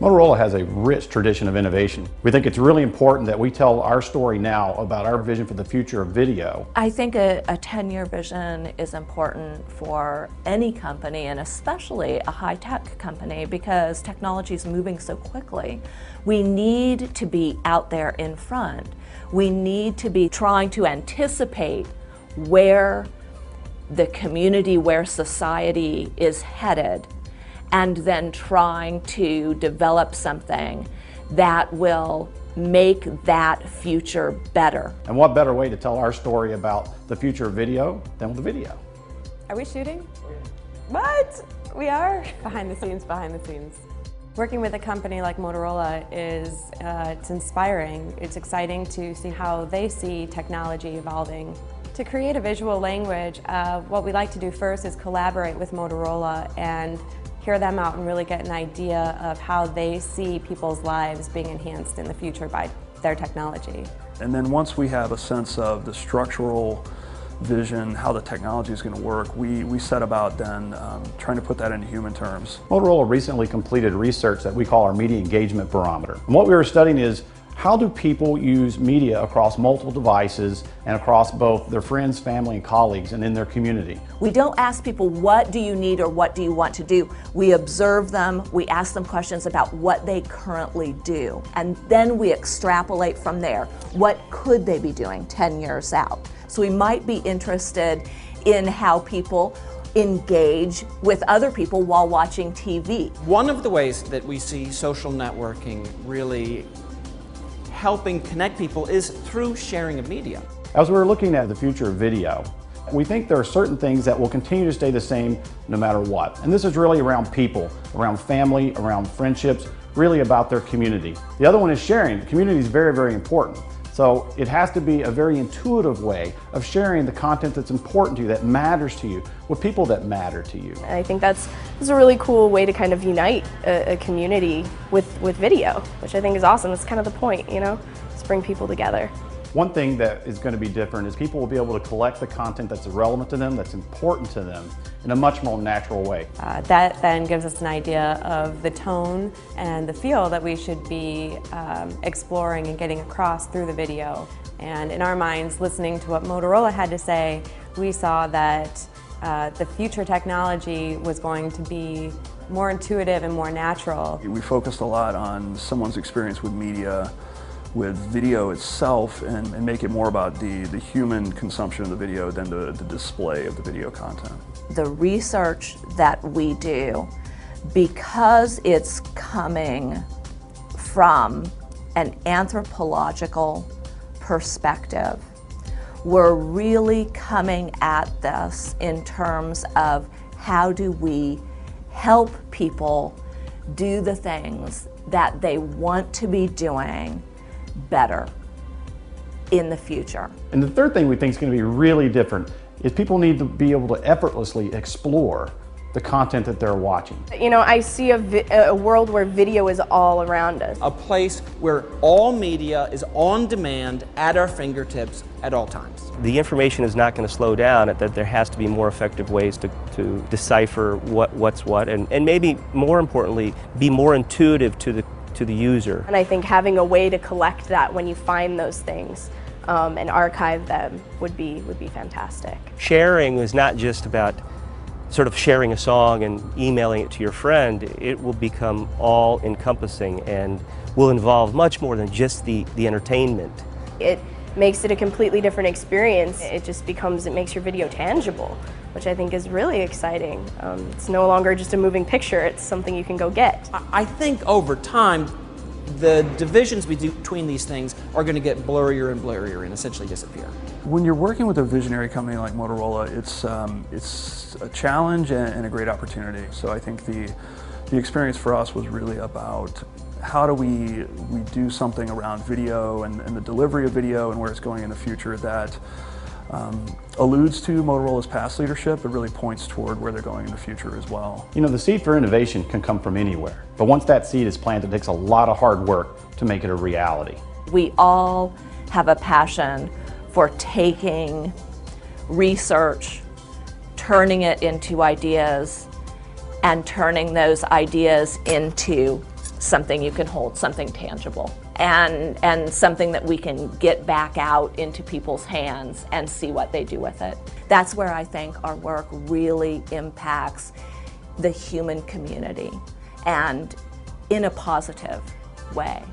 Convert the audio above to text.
Motorola has a rich tradition of innovation. We think it's really important that we tell our story now about our vision for the future of video. I think a 10-year vision is important for any company, and especially a high-tech company, because technology is moving so quickly. We need to be out there in front. We need to be trying to anticipate where the community, where society is headed, and then trying to develop something that will make that future better. And what better way to tell our story about the future of video than with a video? Are we shooting? What? We are? Behind the scenes, behind the scenes. Working with a company like Motorola is it's inspiring. It's exciting to see how they see technology evolving. To create a visual language, what we like to do first is collaborate with Motorola and hear them out and really get an idea of how they see people's lives being enhanced in the future by their technology. And then once we have a sense of the structural vision, how the technology is going to work, we set about then trying to put that into human terms. Motorola recently completed research that we call our Media Engagement Barometer. And what we were studying is, how do people use media across multiple devices and across both their friends, family, and colleagues, and in their community? We don't ask people, what do you need or what do you want to do? We observe them, we ask them questions about what they currently do, and then we extrapolate from there. What could they be doing 10 years out? So we might be interested in how people engage with other people while watching TV. One of the ways that we see social networking really helping connect people is through sharing of media. As we're looking at the future of video, we think there are certain things that will continue to stay the same no matter what. And this is really around people, around family, around friendships, really about their community. The other one is sharing. Community is very, very important. So it has to be a very intuitive way of sharing the content that's important to you, that matters to you, with people that matter to you. And I think that's a really cool way to kind of unite a community with video, which I think is awesome. That's kind of the point, you know, just bring people together. One thing that is going to be different is people will be able to collect the content that's relevant to them, that's important to them, in a much more natural way. That then gives us an idea of the tone and the feel that we should be exploring and getting across through the video. And in our minds, listening to what Motorola had to say, we saw that the future technology was going to be more intuitive and more natural. We focused a lot on someone's experience with media, with video itself, and make it more about the human consumption of the video than the display of the video content. The research that we do, because it's coming from an anthropological perspective, we're really coming at this in terms of how do we help people do the things that they want to be doing better in the future. And the third thing we think is going to be really different is people need to be able to effortlessly explore the content that they're watching. You know, I see a world where video is all around us. A place where all media is on demand at our fingertips at all times. The information is not going to slow down, that there has to be more effective ways to decipher what's what, and maybe more importantly, be more intuitive to the user. And I think having a way to collect that when you find those things and archive them would be fantastic. Sharing is not just about sort of sharing a song and emailing it to your friend. It will become all-encompassing and will involve much more than just the entertainment. It makes it a completely different experience. It makes your video tangible, which I think is really exciting. It's no longer just a moving picture, it's something you can go get. I think over time, the divisions between these things are going to get blurrier and blurrier and essentially disappear. When you're working with a visionary company like Motorola, it's a challenge and a great opportunity. So I think the experience for us was really about how do we do something around video and the delivery of video and where it's going in the future that alludes to Motorola's past leadership, but really points toward where they're going in the future as well. You know, the seed for innovation can come from anywhere, but once that seed is planted, it takes a lot of hard work to make it a reality. We all have a passion for taking research, turning it into ideas, and turning those ideas into something you can hold, something tangible, and something that we can get back out into people's hands and see what they do with it. That's where I think our work really impacts the human community, and in a positive way.